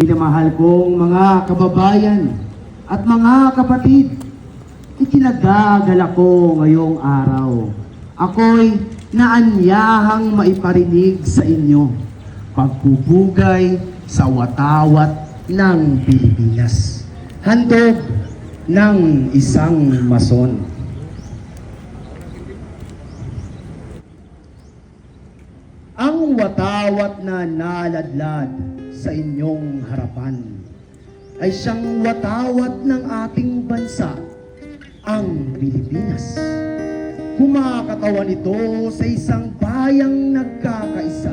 Minamahal kong mga kababayan at mga kapatid, itinagdagal ako ngayong araw. Ako'y naanyahang maiparinig sa inyo pagpupugay sa watawat ng Pilipinas. Handog ng isang mason. Ang watawat na naladlad sa inyong harapan ay siyang watawat ng ating bansa, ang Pilipinas. Kumakatawan ito sa isang bayang nagkakaisa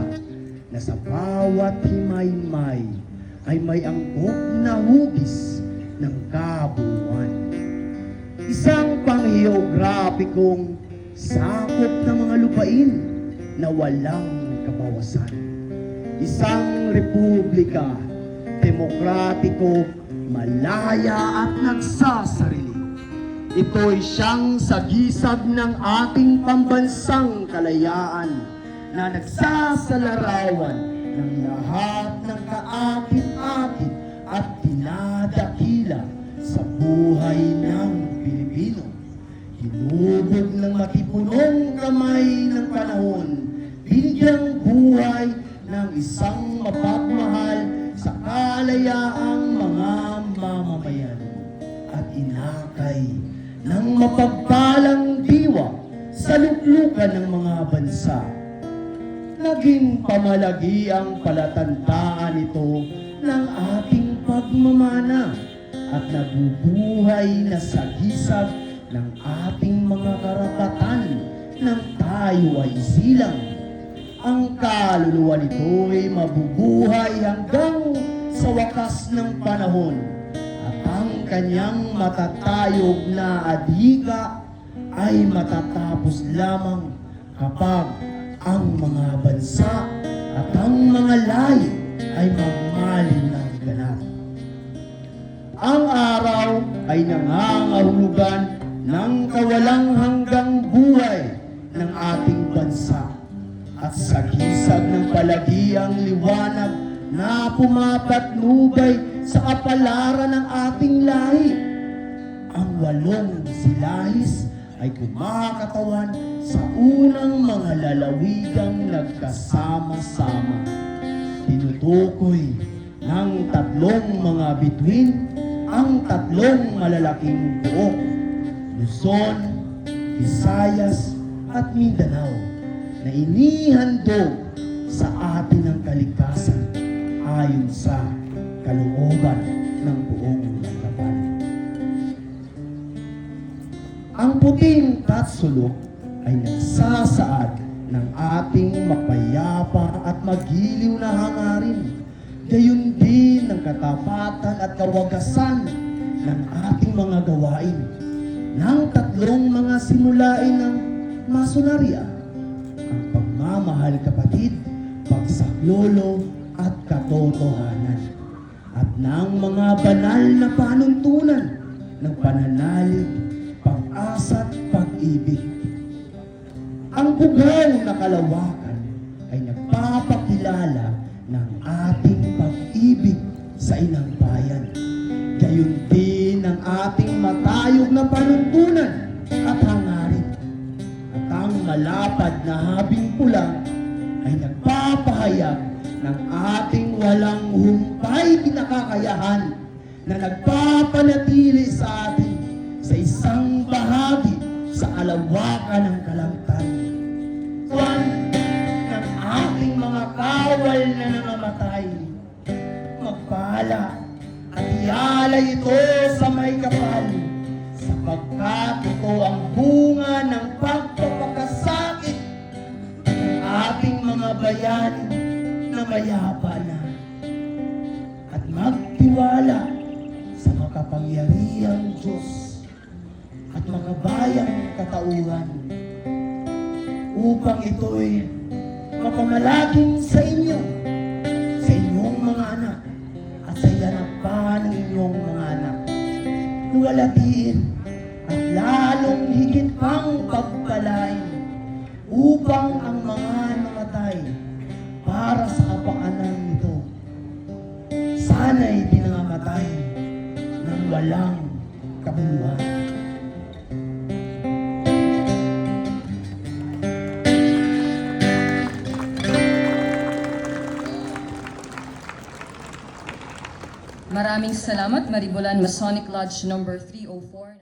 na sa bawat himay-may ay may angkop na hugis ng kabuuan. Isang pangheograpikong sakop ng mga lupain na walang kabawasan. Isang republika, demokratiko, malaya at nagsasarili. Ito'y siyang sagisag ng ating pambansang kalayaan na nagsasalarawan ng lahat ng kaakit-akit at dinadakila sa buhay ng Pilipino. Hinubog ng matipunong kamay ng panahon, binigyang buhay ng isang mapagmahal sa kalayaang mga mamamayan at inakay ng mapagpalang diwa sa luklukan ng mga bansa. Naging pamalagi ang palatandaan ito ng ating pagmamana at nabubuhay na sagisag ng ating mga karapatan nang tayo ay isilang. Ang kaluluwa nito ay mabubuhay hanggang sa wakas ng panahon at ang kanyang matatayog na adhika ay matatapos lamang kapag ang mga bansa at ang mga lahi ay magmaliw ng ganap. Ang araw ay nangangahulugan ng kawalang hanggang buhay ng ating bansa at sagisag ng palagiang liwanag na pumapatnubay sa kapalaran ng ating lahi. Ang 8 silahis ay kumakatawan sa unang mga lalawigang nagkasama-sama. Tinutukoy ng 3 mga bituin ang 3 malalaking buok, Luzon, Visayas at Mindanao, na inihandog sa atin ng kalikasan ayon sa kalooban ng buong kapal. Ang puting tatsulok ay nagsasaad ng ating mapayapa at magiliw na hangarin, gayon din ng katapatan at kawagasan ng ating mga gawain ng 3 mga simulain ng masonarya: ang pagmamahal kapatid, pagsaklolo at katotohanan, at ng mga banal na panuntunan ng pananalig, pag-asa at pag-ibig. Ang bugaw na kalawakan ay nagpapakilala ng ating pag-ibig sa inang bayan, gayon din ang ating matayog na panuntunan at hangarin. Ang malapad na habing pula ay nagpapahayag ng ating walang humpay kinakakayahan na nagpapanatili sa atin sa isang bahagi sa kalawakan ng kalangitan. Tuwan ng ating mga kawal na nangamatay, magpala at ialay ito sa may kapal, sapagkat ito ang bunga ng pagpapakasakit ng ating mga bayani na mayapa na, at magtiwala sa makapangyarihang Diyos at makabayang katauhan, upang ito'y mapamalaging sa inyo, sa inyong mga anak, at sa iyanap pa ng inyong mga anak. Luwalhatiin at lalong higit pang pagpalain upang ang mga namatay para sa kapakanan nito, sana ay pinangamatay ng walang kabuluhan. Maraming salamat, Maribolan Masonic Lodge number 304.